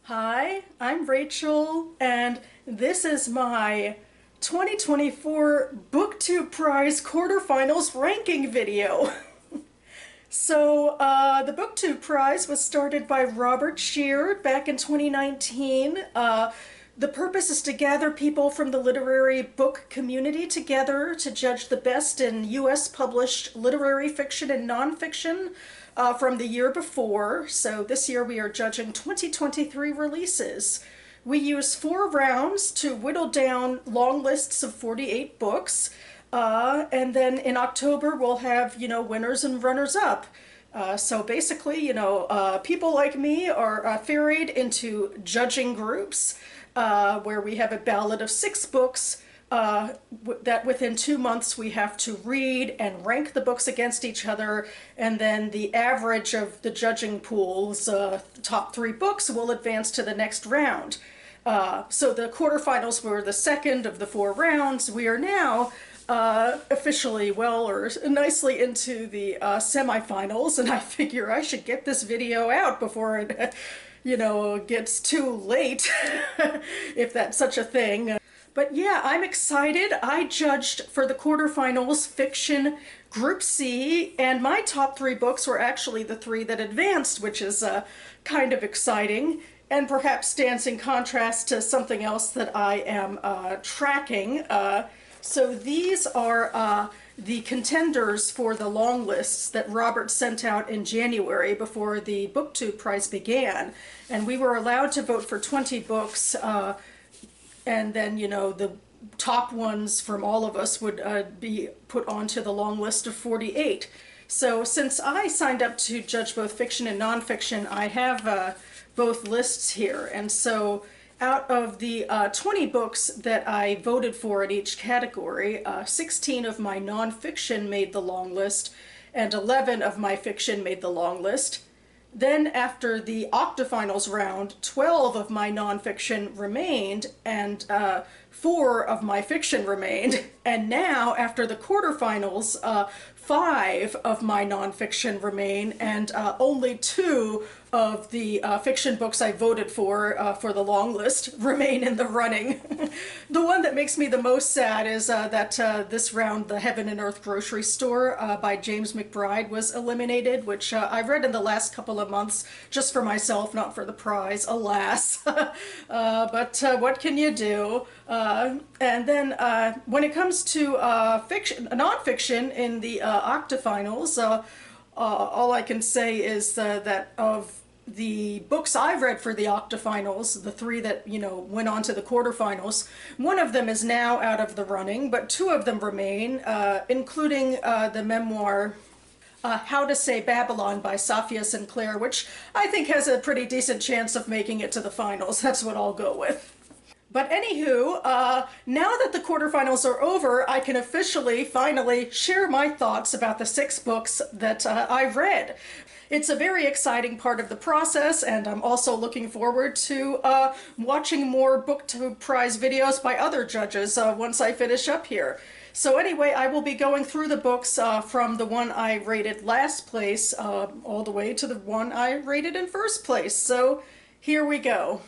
Hi, I'm Rachel, and this is my 2024 BookTube Prize Quarterfinals Ranking video. The BookTube Prize was started by Robert Sheard back in 2019. The purpose is to gather people from the literary book community together to judge the best in U.S. published literary fiction and nonfiction from the year before. So this year we are judging 2023 releases. We use 4 rounds to whittle down long lists of 48 books. And then in October we'll have, winners and runners-up. So basically, people like me are ferried into judging groups where we have a ballot of 6 books that within 2 months we have to read and rank the books against each other, and then the average of the judging pool's top 3 books will advance to the next round. So the quarterfinals were the second of the 4 rounds. We are now officially or nicely into the semifinals, and I figure I should get this video out before it gets too late, if that's such a thing. But yeah, I'm excited. I judged for the quarterfinals fiction Group C, and my top 3 books were actually the 3 that advanced, which is kind of exciting, and perhaps stands in contrast to something else that I am tracking. So these are the contenders for the long lists that Robert sent out in January before the BookTube Prize began. And we were allowed to vote for 20 books, and then, the top ones from all of us would be put onto the long list of 48. So since I signed up to judge both fiction and nonfiction, I have both lists here. And so out of the 20 books that I voted for in each category, 16 of my nonfiction made the long list, and 11 of my fiction made the long list. Then after the octafinals round, 12 of my nonfiction remained, and 4 of my fiction remained. And now, after the quarterfinals, 5 of my nonfiction remain, and only 2 of the fiction books I voted for the long list remain in the running. The one that makes me the most sad is that this round, The Heaven and Earth Grocery Store by James McBride was eliminated, which I've read in the last couple of months just for myself, not for the prize, alas. But what can you do? And then when it comes to nonfiction in the octafinals, all I can say is that of the books I've read for the octafinals, the 3 that, went on to the quarterfinals, one of them is now out of the running, but 2 of them remain, including the memoir How to Say Babylon by Safia Sinclair, which I think has a pretty decent chance of making it to the finals. That's what I'll go with. But anywho, now that the quarterfinals are over, I can officially, finally, share my thoughts about the 6 books that I've read. It's a very exciting part of the process, and I'm also looking forward to watching more BookTube Prize videos by other judges once I finish up here. So anyway, I will be going through the books from the one I rated last place all the way to the one I rated in first place. So here we go.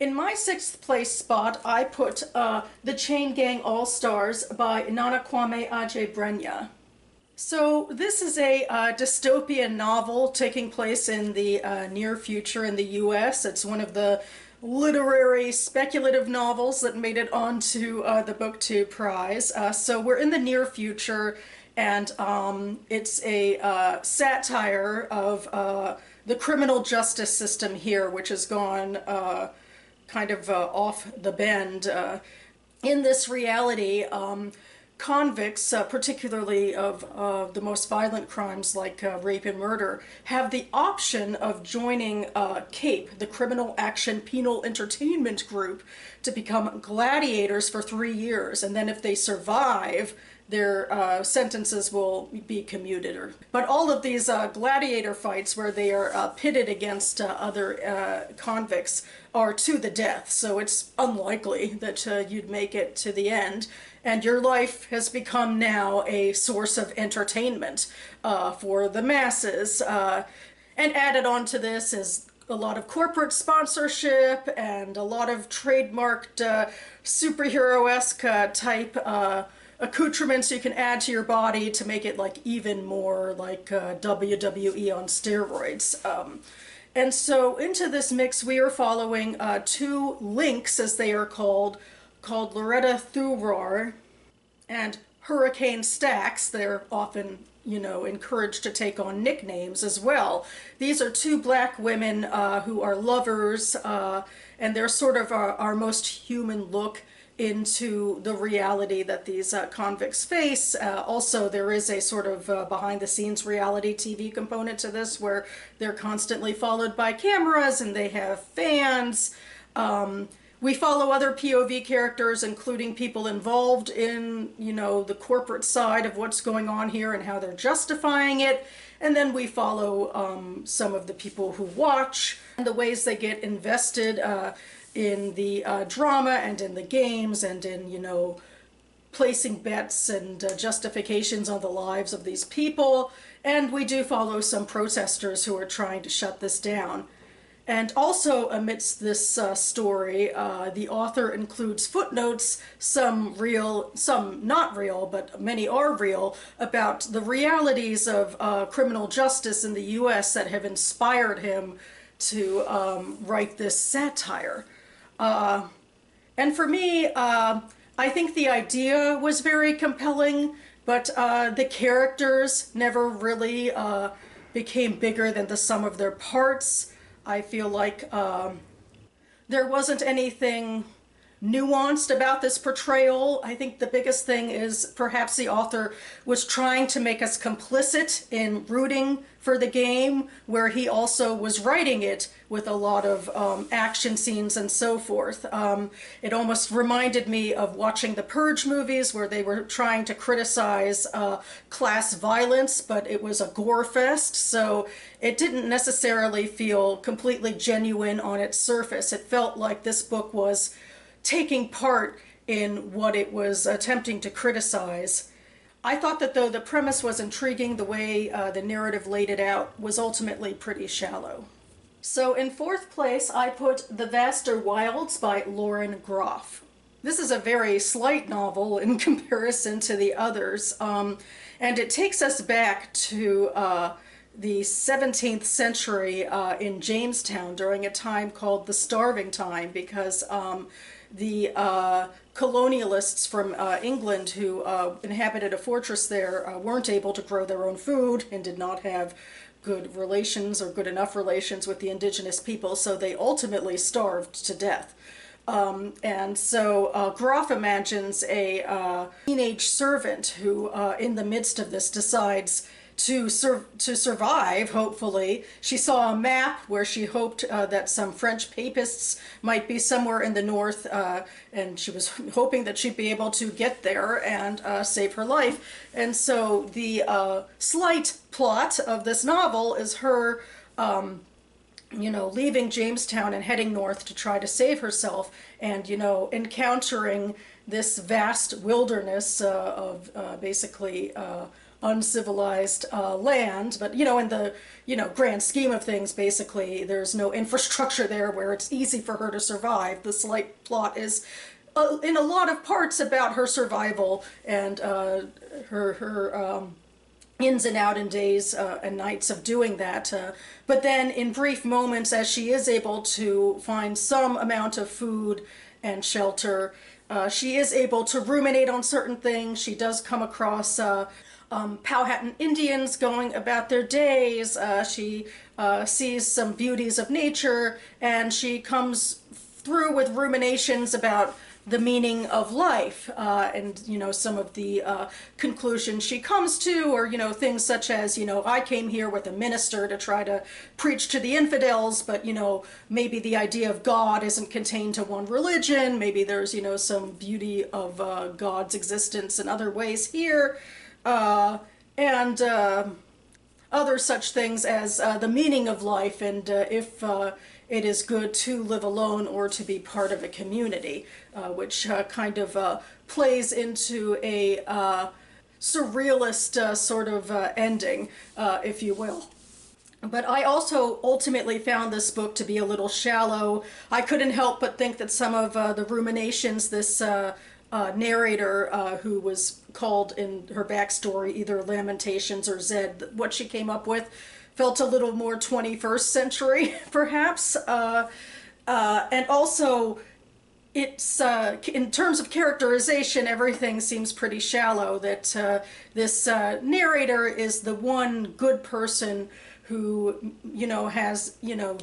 In my 6th place spot, I put The Chain Gang All-Stars by Nanakwame Adjei-Brenyah. So this is a dystopian novel taking place in the near future in the U.S. It's one of the literary speculative novels that made it onto the BookTube Prize. So we're in the near future, and it's a satire of the criminal justice system here, which has gone kind of off the bend. In this reality, convicts, particularly of the most violent crimes like rape and murder, have the option of joining CAPE, the Criminal Action Penal Entertainment Group, to become gladiators for 3 years. And then if they survive, their sentences will be commuted. But all of these gladiator fights where they are pitted against other convicts are to the death, so it's unlikely that you'd make it to the end. And your life has become now a source of entertainment for the masses. And added on to this is a lot of corporate sponsorship and a lot of trademarked superhero-esque type accoutrements you can add to your body to make it like even more like WWE on steroids. And so into this mix we are following two Lynx, as they are called Loretta Thurar and Hurricane Stax. They're often, you know, encouraged to take on nicknames as well. These are two black women who are lovers, and they're sort of our most human look into the reality that these convicts face. Also, there is a sort of behind-the-scenes reality TV component to this, where they're constantly followed by cameras and they have fans. We follow other POV characters, including people involved in, you know, the corporate side of what's going on here and how they're justifying it. And then we follow some of the people who watch and the ways they get invested in the drama and in the games and in, you know, placing bets and justifications on the lives of these people. And we do follow some protesters who are trying to shut this down. And also amidst this story, the author includes footnotes, some real, some not real, but many are real, about the realities of criminal justice in the US that have inspired him to write this satire. And for me, I think the idea was very compelling, but the characters never really became bigger than the sum of their parts. I feel like there wasn't anything nuanced about this portrayal. I think the biggest thing is perhaps the author was trying to make us complicit in rooting for the game, where he also was writing it with a lot of action scenes and so forth. It almost reminded me of watching the Purge movies, where they were trying to criticize class violence, but it was a gore fest, so it didn't necessarily feel completely genuine on its surface. It felt like this book was taking part in what it was attempting to criticize. I thought that though the premise was intriguing, the way the narrative laid it out was ultimately pretty shallow. So in fourth place, I put The Vaster Wilds by Lauren Groff. This is a very slight novel in comparison to the others, and it takes us back to the 17th century in Jamestown during a time called the Starving Time, because the colonialists from England who inhabited a fortress there weren't able to grow their own food and did not have good relations or good enough relations with the indigenous people, so they ultimately starved to death. And so Groff imagines a teenage servant who, in the midst of this, decides to survive, hopefully. She saw a map where she hoped that some French papists might be somewhere in the north, and she was hoping that she'd be able to get there and save her life. And so the slight plot of this novel is her you know, leaving Jamestown and heading north to try to save herself, and, you know, encountering this vast wilderness of basically uncivilized land. But, you know, in the, you know, grand scheme of things, basically there's no infrastructure there where it's easy for her to survive. The slight plot is in a lot of parts about her survival and her ins and out and days and nights of doing that. But then in brief moments, as she is able to find some amount of food and shelter, she is able to ruminate on certain things. She does come across Powhatan Indians going about their days. She sees some beauties of nature, and she comes through with ruminations about the meaning of life, and, you know, some of the conclusions she comes to, or, you know, things such as, you know, I came here with a minister to try to preach to the infidels, but, you know, maybe the idea of God isn't contained to one religion. Maybe there's, you know, some beauty of God's existence in other ways here, and other such things as the meaning of life, and if it is good to live alone or to be part of a community, which kind of plays into a surrealist sort of ending, if you will. But I also ultimately found this book to be a little shallow. I couldn't help but think that some of the ruminations this narrator, who was called in her backstory either Lamentations or Zed, what she came up with felt a little more 21st century, perhaps. And also, it's in terms of characterization, everything seems pretty shallow. That this narrator is the one good person who, has,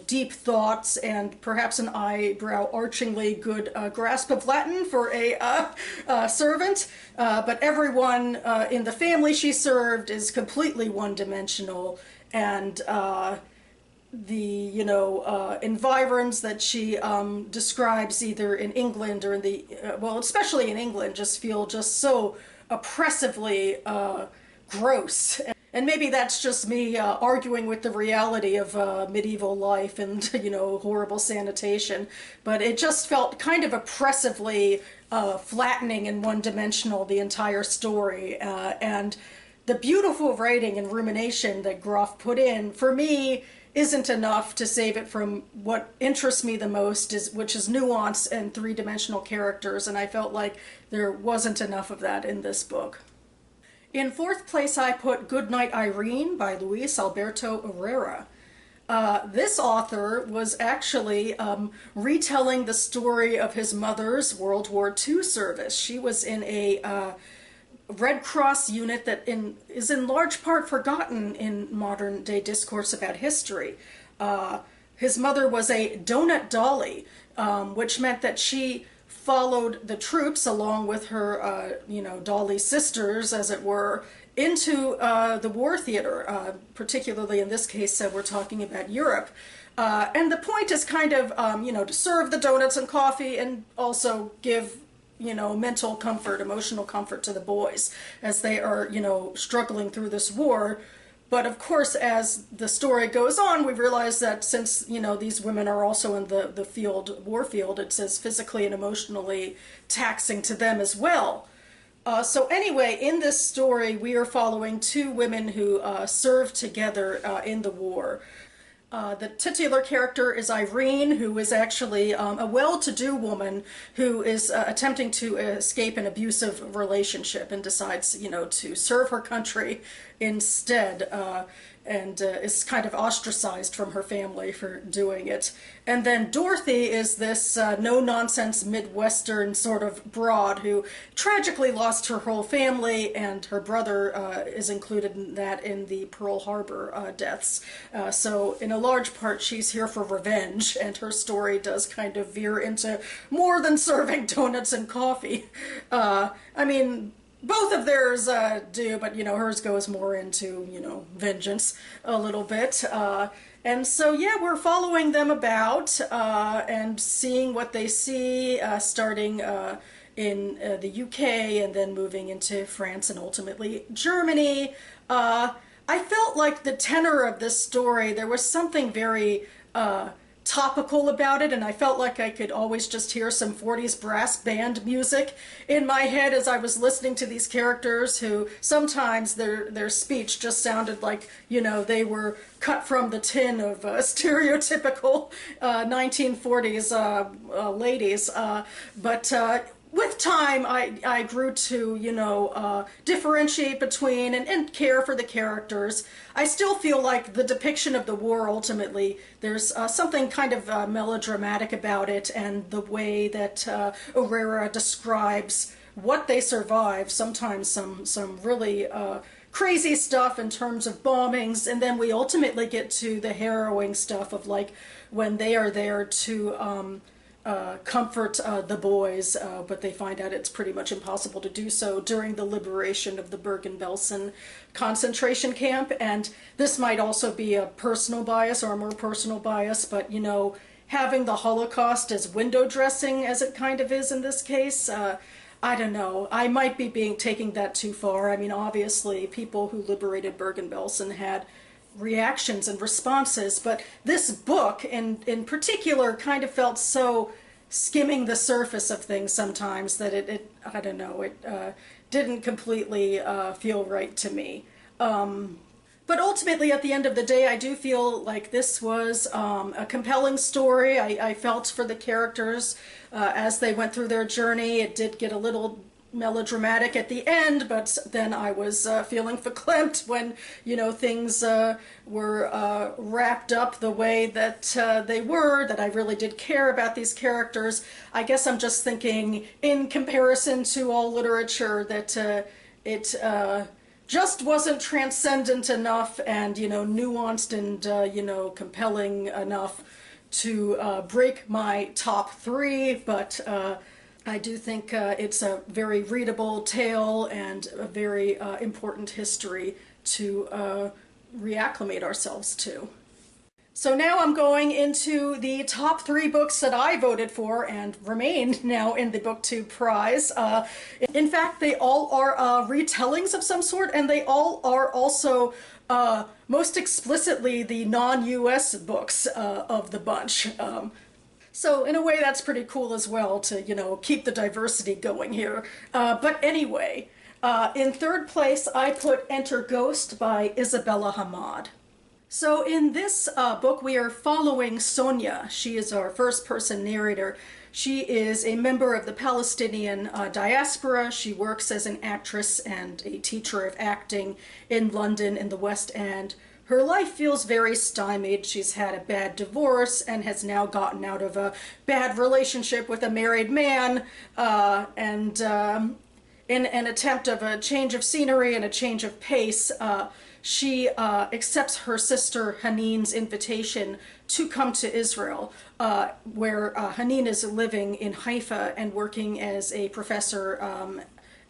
deep thoughts and perhaps an eyebrow-archingly good grasp of Latin for a servant. But everyone in the family she served is completely one-dimensional, and the environs that she describes either in England or in the well, especially in England, just feel just so oppressively gross. And maybe that's just me arguing with the reality of medieval life and horrible sanitation, but it just felt kind of oppressively flattening and one-dimensional, the entire story. And the beautiful writing and rumination that Groff put in, for me, isn't enough to save it from what interests me the most, which is nuance and three-dimensional characters, and I felt like there wasn't enough of that in this book. In fourth place, I put Goodnight Irene by Luis Alberto Herrera. This author was actually retelling the story of his mother's World War II service. She was in a Red Cross unit that is in large part forgotten in modern day discourse about history. His mother was a donut dolly, which meant that she followed the troops along with her, dolly sisters, as it were, into the war theater, particularly in this case, we're talking about Europe. And the point is kind of, to serve the donuts and coffee and also give mental comfort, emotional comfort to the boys as they are, struggling through this war. But of course, as the story goes on, we realize that since, these women are also in the war field, it's as physically and emotionally taxing to them as well. So anyway, in this story, we are following two women who served together in the war. The titular character is Irene, who is actually a well-to-do woman who is attempting to escape an abusive relationship and decides, to serve her country instead, and is kind of ostracized from her family for doing it. And then Dorothy is this no-nonsense Midwestern sort of broad who tragically lost her whole family, and her brother is included in that in the Pearl Harbor deaths. So in a large part, she's here for revenge, and her story does kind of veer into more than serving donuts and coffee. Both of theirs do, but, hers goes more into, vengeance a little bit. And so, yeah, we're following them about and seeing what they see, starting in the UK and then moving into France and ultimately Germany. I felt like the tenor of this story, there was something very topical about it, and I felt like I could always just hear some 40s brass band music in my head as I was listening to these characters who sometimes their speech just sounded like, they were cut from the tin of stereotypical 1940s ladies. But with time, I grew to, differentiate between and care for the characters. I still feel like the depiction of the war, ultimately, there's something kind of melodramatic about it, and the way that Herrera describes what they survive, sometimes some really crazy stuff in terms of bombings, and then we ultimately get to the harrowing stuff of, like, when they are there to comfort the boys, but they find out it's pretty much impossible to do so during the liberation of the Bergen-Belsen concentration camp. And this might also be a personal bias or a more personal bias, but, having the Holocaust as window dressing, as it kind of is in this case, I don't know. I might be taking that too far. I mean, obviously, people who liberated Bergen-Belsen had reactions and responses, but this book in particular kind of felt so skimming the surface of things sometimes that it I don't know, it didn't completely feel right to me. But ultimately, at the end of the day, I do feel like this was a compelling story. I felt for the characters as they went through their journey. It did get a little melodramatic at the end, but then I was feeling verklempt when, things were wrapped up the way that they were, that I really did care about these characters. I guess I'm just thinking, in comparison to all literature, that it just wasn't transcendent enough and, nuanced and, compelling enough to break my top three, but I do think it's a very readable tale and a very important history to reacclimate ourselves to. So now I'm going into the top three books that I voted for and remained now in the BookTube Prize. In fact, they all are retellings of some sort, and they all are also most explicitly the non-US books of the bunch. So in a way, that's pretty cool as well to, keep the diversity going here. But anyway, in third place, I put Enter Ghost by Isabella Hamad. So in this book, we are following Sonia. She is our first-person narrator. She is a member of the Palestinian diaspora. She works as an actress and a teacher of acting in London in the West End. Her life feels very stymied. She's had a bad divorce and has now gotten out of a bad relationship with a married man, and in an attempt of a change of scenery and a change of pace, she accepts her sister Haneen's invitation to come to Israel, where Haneen is living in Haifa and working as a professor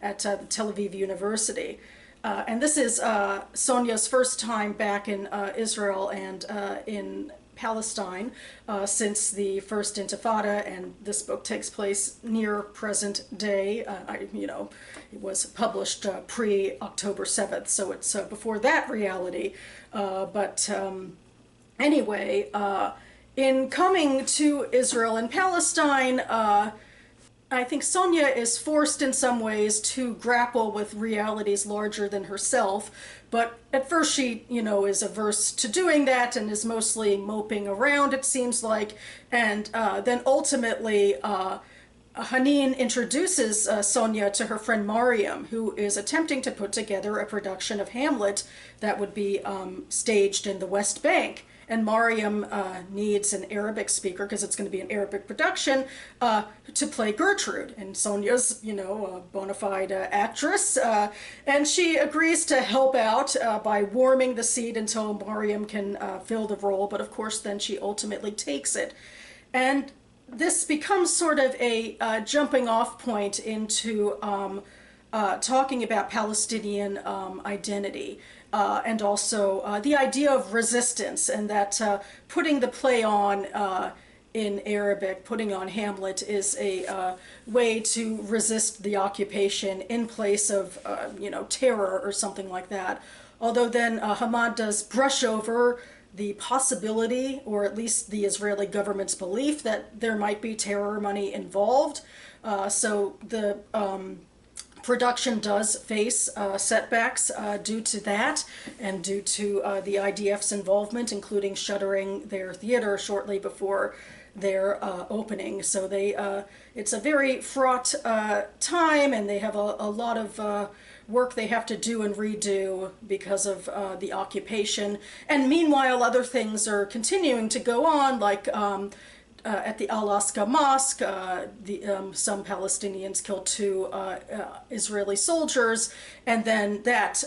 at Tel Aviv University. And this is Sonia's first time back in Israel and in Palestine since the First Intifada, and this book takes place near present day. It was published pre-October 7th, so it's before that reality. But anyway, in coming to Israel and Palestine, I think Sonia is forced in some ways to grapple with realities larger than herself, but at first she, is averse to doing that and is mostly moping around, it seems like, and then ultimately Haneen introduces Sonia to her friend Mariam, who is attempting to put together a production of Hamlet that would be staged in the West Bank. And Mariam needs an Arabic speaker, because it's going to be an Arabic production, to play Gertrude. And Sonia's, a bona fide actress. And she agrees to help out by warming the seat until Mariam can fill the role. But of course, then she ultimately takes it. And this becomes sort of a jumping off point into talking about Palestinian identity. And also the idea of resistance, and that putting the play on in Arabic, putting on Hamlet, is a way to resist the occupation in place of, terror or something like that. Although then Hamad does brush over the possibility, or at least the Israeli government's belief, that there might be terror money involved. So the production does face setbacks due to that, and due to the IDF's involvement, including shuttering their theater shortly before their opening. So it's a very fraught time, and they have a lot of work they have to do and redo because of the occupation. And meanwhile, other things are continuing to go on, like at the Al-Aqsa Mosque, some Palestinians killed 2 Israeli soldiers, and then that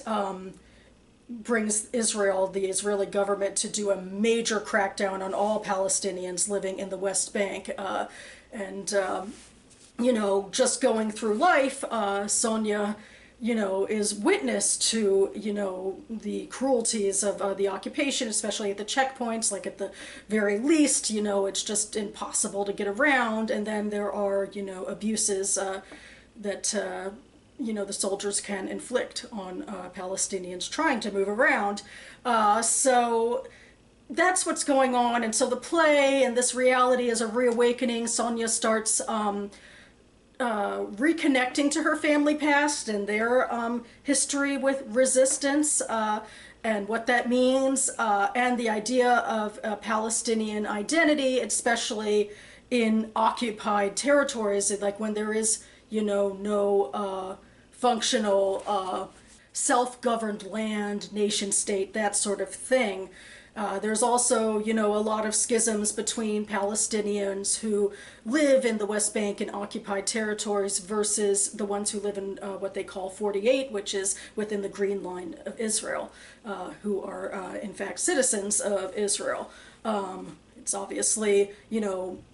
brings the Israeli government, to do a major crackdown on all Palestinians living in the West Bank. Just going through life, Sonia is witness to, the cruelties of the occupation, especially at the checkpoints. Like, at the very least, it's just impossible to get around. And then there are, abuses that, the soldiers can inflict on Palestinians trying to move around. So that's what's going on. And so the play and this reality is a reawakening. Sonia starts reconnecting to her family past and their history with resistance, and what that means, and the idea of Palestinian identity, especially in occupied territories, like when there is, no functional self-governed land, nation state, that sort of thing. There's also, a lot of schisms between Palestinians who live in the West Bank and occupied territories versus the ones who live in what they call 48, which is within the Green Line of Israel, who are in fact citizens of Israel. It's obviously,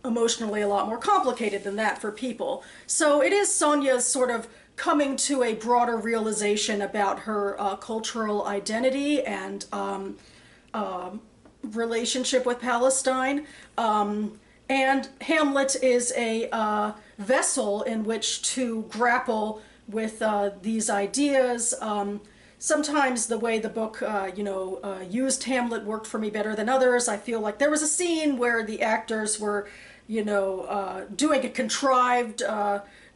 emotionally a lot more complicated than that for people. So it is Sonia's sort of coming to a broader realization about her cultural identity and relationship with Palestine. And Hamlet is a vessel in which to grapple with these ideas. Sometimes the way the book, used Hamlet worked for me better than others. I feel like there was a scene where the actors were, doing a contrived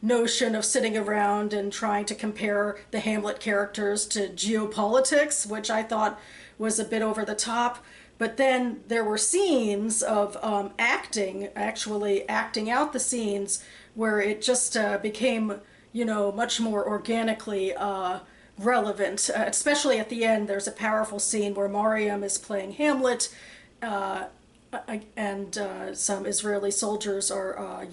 notion of sitting around and trying to compare the Hamlet characters to geopolitics, which I thought was a bit over the top. But then there were scenes of actually acting out the scenes where it just became, much more organically relevant. Especially at the end, there's a powerful scene where Mariam is playing Hamlet, and some Israeli soldiers are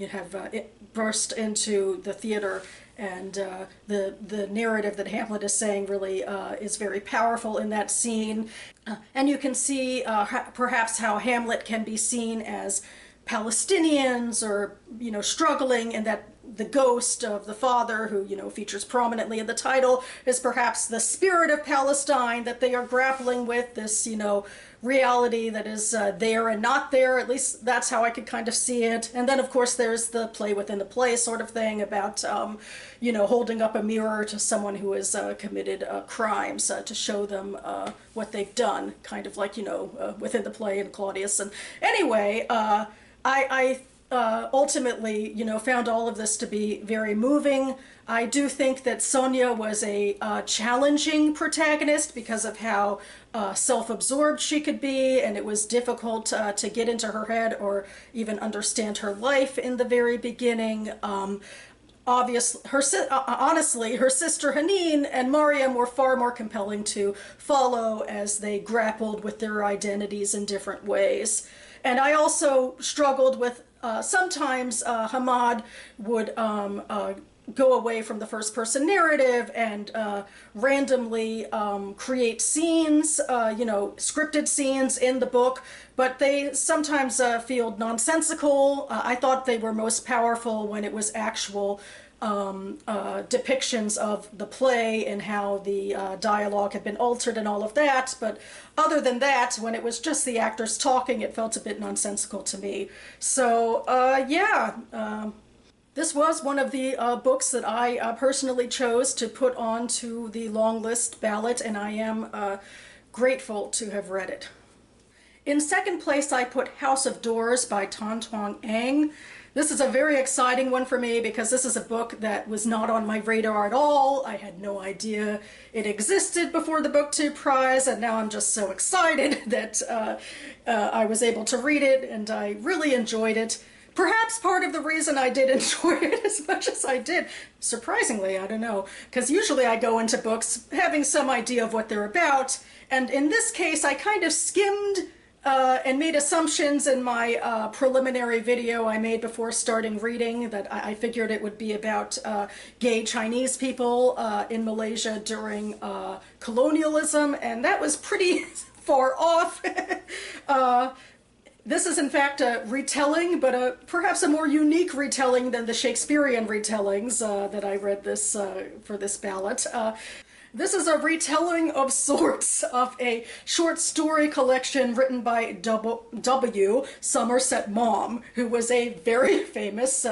burst into the theater, and the narrative that Hamlet is saying really is very powerful in that scene. And you can see perhaps how Hamlet can be seen as Palestinians or, struggling, and that the ghost of the father, who, features prominently in the title, is perhaps the spirit of Palestine that they are grappling with, this, reality that is there and not there. At least that's how I could kind of see it. And then, of course, there's the play within the play sort of thing about, holding up a mirror to someone who has committed crimes to show them what they've done, kind of like, within the play in Claudius. And anyway, I ultimately, found all of this to be very moving. I do think that Sonia was a challenging protagonist because of how self-absorbed she could be, and it was difficult to get into her head or even understand her life in the very beginning. Honestly, her sister Hanine and Mariam were far more compelling to follow as they grappled with their identities in different ways. And I also struggled with sometimes Hamad would go away from the first person narrative and randomly create scenes, scripted scenes in the book, but they sometimes feel nonsensical. I thought they were most powerful when it was actual depictions of the play and how the dialogue had been altered and all of that. But other than that, when it was just the actors talking, it felt a bit nonsensical to me. So this was one of the books that I personally chose to put onto the long list ballot, and I am grateful to have read it. In second place, I put House of Doors by Tan Tuong Ang. This is a very exciting one for me because this is a book that was not on my radar at all. I had no idea it existed before the BookTube Prize, and now I'm just so excited that I was able to read it, and I really enjoyed it. Perhaps part of the reason I did enjoy it as much as I did, surprisingly, I don't know, because usually I go into books having some idea of what they're about, and in this case I kind of skimmed and made assumptions in my preliminary video I made before starting reading, that I figured it would be about gay Chinese people in Malaysia during colonialism, and that was pretty far off. This is in fact a retelling, but perhaps a more unique retelling than the Shakespearean retellings that I read this for this ballot. This is a retelling of sorts of a short story collection written by W. Somerset Maugham, who was a very famous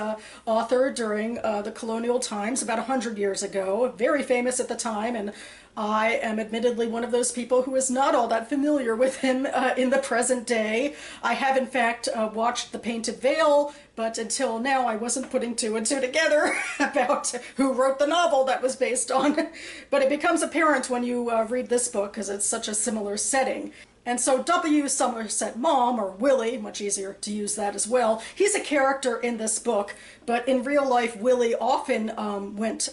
author during the colonial times, about 100 years ago. Very famous at the time, and I am admittedly one of those people who is not all that familiar with him in the present day. I have in fact watched The Painted Veil, but until now I wasn't putting two and two together about who wrote the novel that was based on. But it becomes apparent when you read this book because it's such a similar setting. And so W. Somerset Maugham, or Willie, much easier to use that as well, he's a character in this book, but in real life Willie often went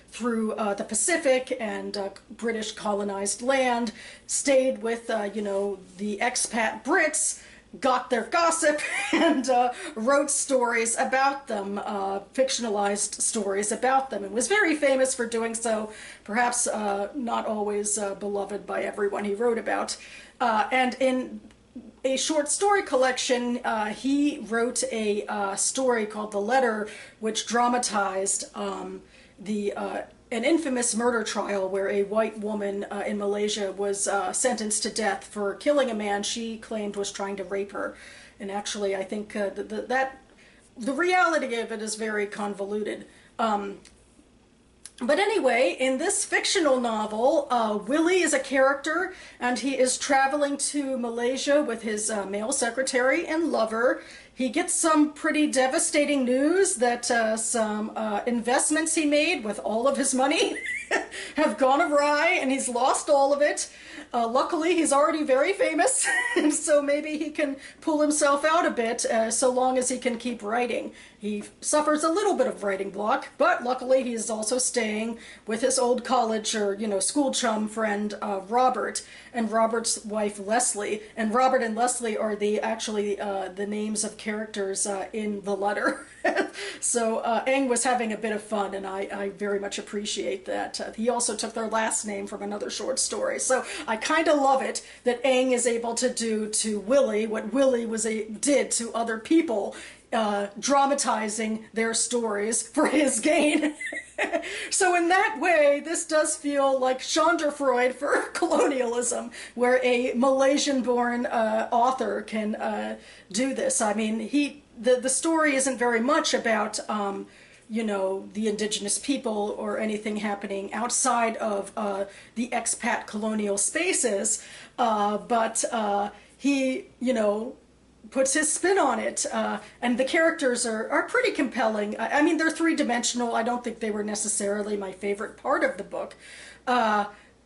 through the Pacific and British colonized land, stayed with, you know, the expat Brits, got their gossip, and wrote stories about them, fictionalized stories about them, and was very famous for doing so, perhaps not always beloved by everyone he wrote about. And in a short story collection, he wrote a story called The Letter, which dramatized an infamous murder trial where a white woman in Malaysia was sentenced to death for killing a man she claimed was trying to rape her. And actually, I think the reality of it is very convoluted. But anyway, in this fictional novel, Willie is a character, and he is traveling to Malaysia with his male secretary and lover. He gets some pretty devastating news that some investments he made with all of his money have gone awry, and he's lost all of it. Luckily, he's already very famous, and so maybe he can pull himself out a bit so long as he can keep writing. He suffers a little bit of writing block, but luckily he is also staying with his old college or, you know, school chum friend Robert, and Robert's wife Leslie. And Robert and Leslie are actually the names of characters in The Letter. So Eng was having a bit of fun, and I very much appreciate that. He also took their last name from another short story. So I kind of love it that Eng is able to do to Willie what Willie did to other people, dramatizing their stories for his gain. So in that way, this does feel like Schadenfreude for colonialism, where a Malaysian-born author can do this. I mean, the story isn't very much about you know, the indigenous people or anything happening outside of the expat colonial spaces, but he, you know, puts his spin on it, and the characters are pretty compelling. I mean, they're three-dimensional. I don't think they were necessarily my favorite part of the book.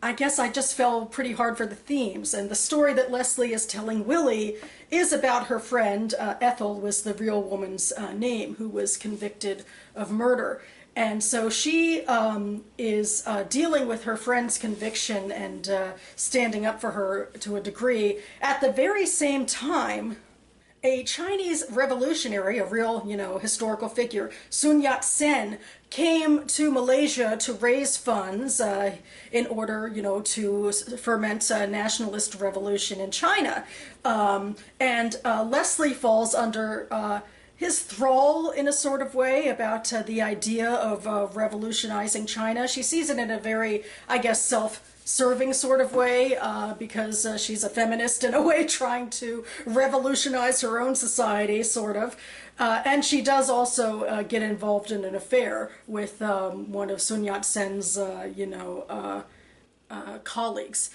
I guess I just fell pretty hard for the themes, and the story that Leslie is telling Willie is about her friend, Ethel was the real woman's name, who was convicted of murder. And so she is dealing with her friend's conviction and standing up for her to a degree. At the very same time, a Chinese revolutionary, a real, you know, historical figure, Sun Yat-sen, came to Malaysia to raise funds in order, you know, to ferment a nationalist revolution in China. And Leslie falls under his thrall in a sort of way about the idea of revolutionizing China. She sees it in a very, I guess, self-serving sort of way because she's a feminist in a way, trying to revolutionize her own society, sort of. And she does also get involved in an affair with one of Sun Yat-sen's, you know, colleagues.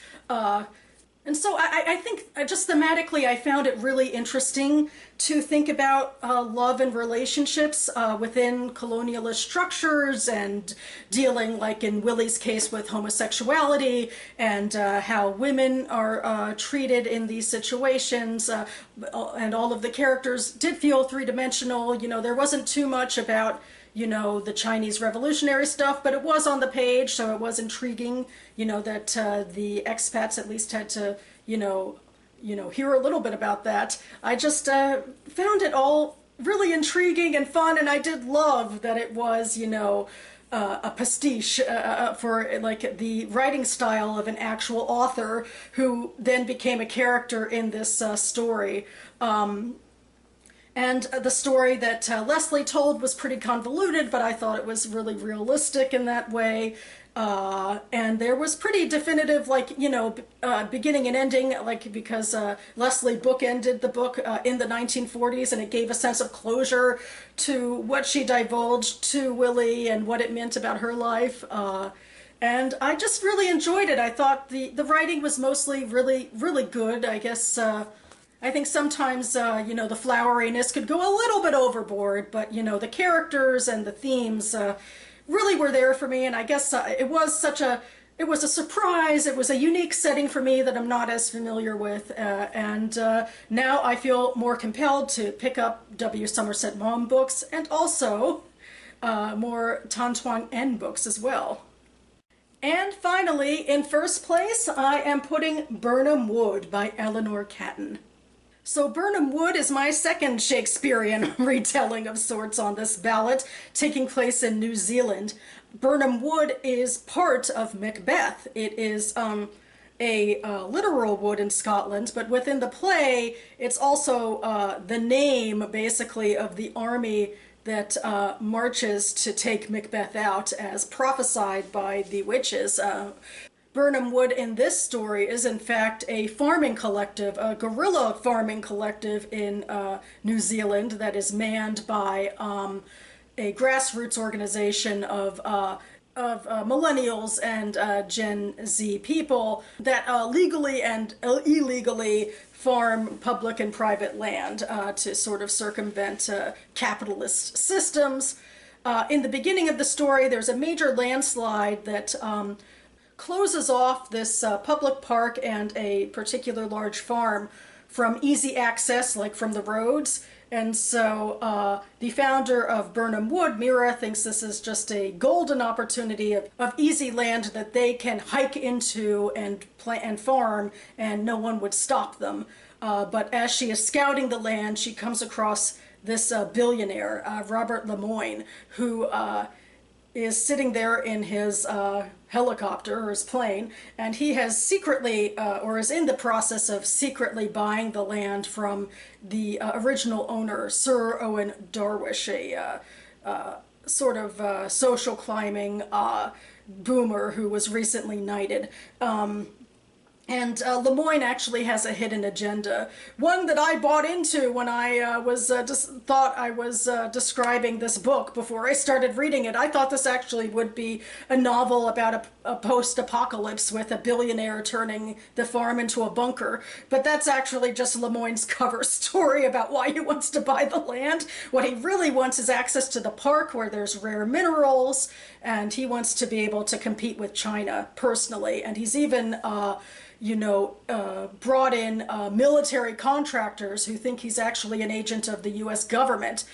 And so I think just thematically I found it really interesting to think about love and relationships within colonialist structures, and dealing, like in Willie's case, with homosexuality, and how women are treated in these situations. And all of the characters did feel three-dimensional. You know, there wasn't too much about, you know, the Chinese revolutionary stuff, but it was on the page, so it was intriguing, you know, that the expats at least had to, you know, hear a little bit about that. I just found it all really intriguing and fun, and I did love that it was, you know, a pastiche for like the writing style of an actual author who then became a character in this story. And the story that Leslie told was pretty convoluted, but I thought it was really realistic in that way. And there was pretty definitive, like, you know, beginning and ending, like, because Leslie bookended the book in the 1940s, and it gave a sense of closure to what she divulged to Willie and what it meant about her life. And I just really enjoyed it. I thought the writing was mostly really good. I guess I think sometimes the floweriness could go a little bit overboard, but the characters and the themes really were there for me. And I guess it was a surprise. It was a unique setting for me that I'm not as familiar with, and now I feel more compelled to pick up W. Somerset Maugham books and also more Tan Twang En books as well. And finally, in first place, I am putting Birnam Wood by Eleanor Catton. So Birnam Wood is my second Shakespearean retelling of sorts on this ballot, taking place in New Zealand. Birnam Wood is part of Macbeth. It is a literal wood in Scotland, but within the play, it's also the name, basically, of the army that marches to take Macbeth out as prophesied by the witches. Birnam Wood in this story is in fact a farming collective, a guerrilla farming collective in New Zealand that is manned by a grassroots organization of millennials and Gen Z people that legally and illegally farm public and private land to sort of circumvent capitalist systems. In the beginning of the story, there's a major landslide that closes off this public park and a particular large farm from easy access, like from the roads. And so the founder of Birnam Wood, Mira, thinks this is just a golden opportunity of easy land that they can hike into and plant and farm, and no one would stop them. But as she is scouting the land, she comes across this billionaire, Robert Lemoyne, who is sitting there in his helicopter or his plane, and he has secretly, or is in the process of secretly buying the land from the original owner, Sir Owen Darwish, a sort of social climbing boomer who was recently knighted. And Lemoyne actually has a hidden agenda, one that I bought into when I just thought I was describing this book before I started reading it. I thought this actually would be a novel about a post-apocalypse with a billionaire turning the farm into a bunker, but that's actually just Lemoyne's cover story about why he wants to buy the land. What he really wants is access to the park where there's rare minerals, and he wants to be able to compete with China personally, and he's even brought in military contractors who think he's actually an agent of the U.S. government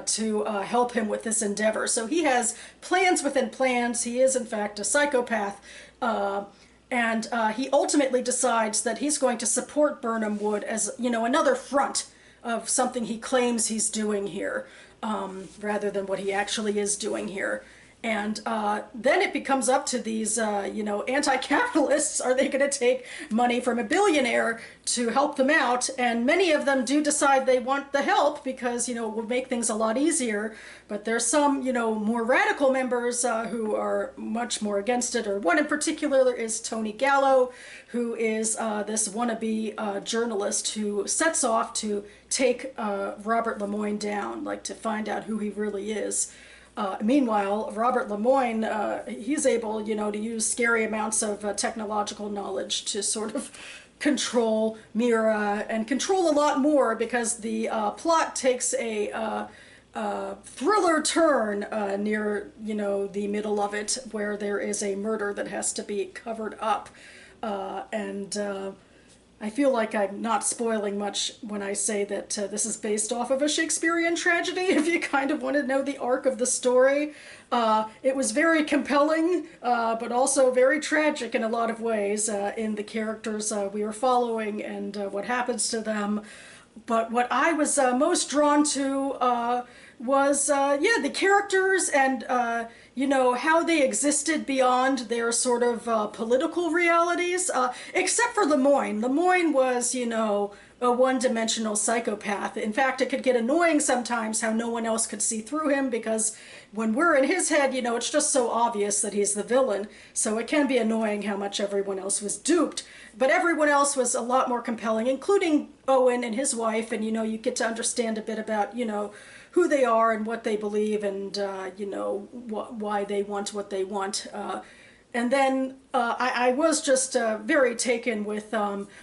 to help him with this endeavor. So he has plans within plans. He is, in fact, a psychopath. And he ultimately decides that he's going to support Birnam Wood as, another front of something he claims he's doing here, rather than what he actually is doing here. And then it becomes up to these, anti-capitalists. Are they going to take money from a billionaire to help them out? And many of them do decide they want the help because, it will make things a lot easier. But there's some, more radical members who are much more against it. Or one in particular is Tony Gallo, who is this wannabe journalist who sets off to take Robert Lemoyne down, like to find out who he really is. Meanwhile, Robert Lemoyne, he's able, to use scary amounts of technological knowledge to sort of control Mira and control a lot more because the plot takes a thriller turn near, the middle of it, where there is a murder that has to be covered up. I feel like I'm not spoiling much when I say that this is based off of a Shakespearean tragedy, if you kind of want to know the arc of the story. It was very compelling, but also very tragic in a lot of ways in the characters we were following and what happens to them. But what I was most drawn to was, the characters and, how they existed beyond their sort of political realities, except for Lemoyne. Lemoyne was, a one-dimensional psychopath. In fact, it could get annoying sometimes how no one else could see through him because when we're in his head, it's just so obvious that he's the villain. So it can be annoying how much everyone else was duped. But everyone else was a lot more compelling, including Owen and his wife, and, you get to understand a bit about, who they are and what they believe and, why they want what they want. And then I was just very taken with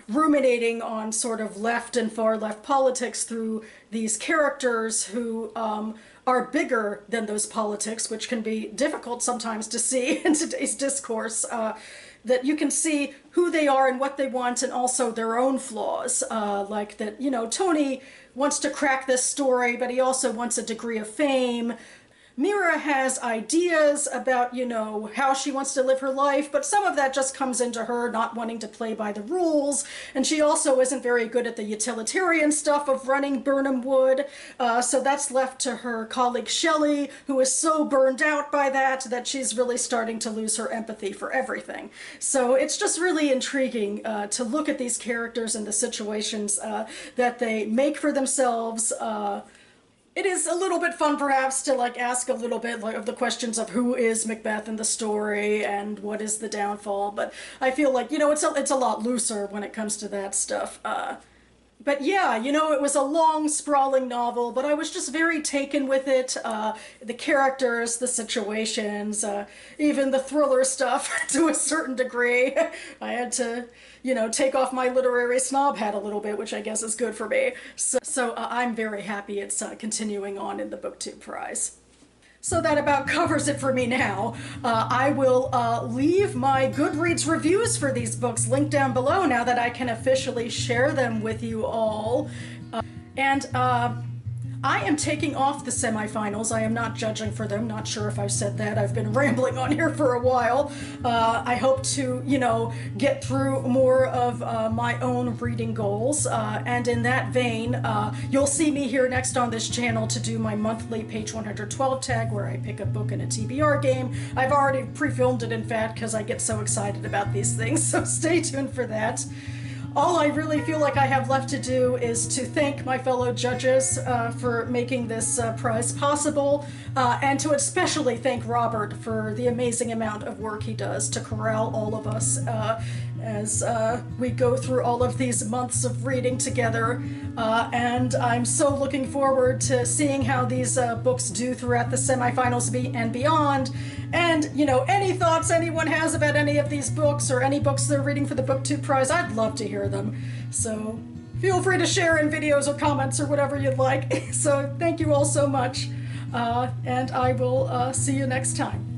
ruminating on sort of left and far left politics through these characters who are bigger than those politics, which can be difficult sometimes to see in today's discourse. That you can see who they are and what they want, and also their own flaws. Like that, you know, Tony wants to crack this story, but he also wants a degree of fame. Mira has ideas about, you know, how she wants to live her life, but some of that just comes into her not wanting to play by the rules. And she also isn't very good at the utilitarian stuff of running Burnham Wood. So that's left to her colleague Shelley, who is so burned out by that she's really starting to lose her empathy for everything. So it's just really intriguing to look at these characters and the situations that they make for themselves. It is a little bit fun, perhaps, to like ask a little bit like, of the questions of who is Macbeth in the story and what is the downfall. But I feel like, you know, it's a lot looser when it comes to that stuff. But yeah, you know, it was a long, sprawling novel, but I was just very taken with it. The characters, the situations, even the thriller stuff to a certain degree. I had to, you know, take off my literary snob hat a little bit, which I guess is good for me. So I'm very happy it's continuing on in the BookTube Prize. So that about covers it for me now. I will leave my Goodreads reviews for these books linked down below now that I can officially share them with you all. And I am taking off the semifinals. I am not judging for them. Not sure if I've said that. I've been rambling on here for a while. I hope to, you know, get through more of my own reading goals. And in that vein, you'll see me here next on this channel to do my monthly page 112 tag where I pick a book in a TBR game. I've already pre-filmed it, in fact, because I get so excited about these things. So stay tuned for that. All I really feel like I have left to do is to thank my fellow judges for making this prize possible, and to especially thank Robert for the amazing amount of work he does to corral all of us as we go through all of these months of reading together. And I'm so looking forward to seeing how these books do throughout the semifinals and beyond. And, you know, any thoughts anyone has about any of these books or any books they're reading for the BookTube Prize, I'd love to hear them. So feel free to share in videos or comments or whatever you'd like. So thank you all so much, and I will see you next time.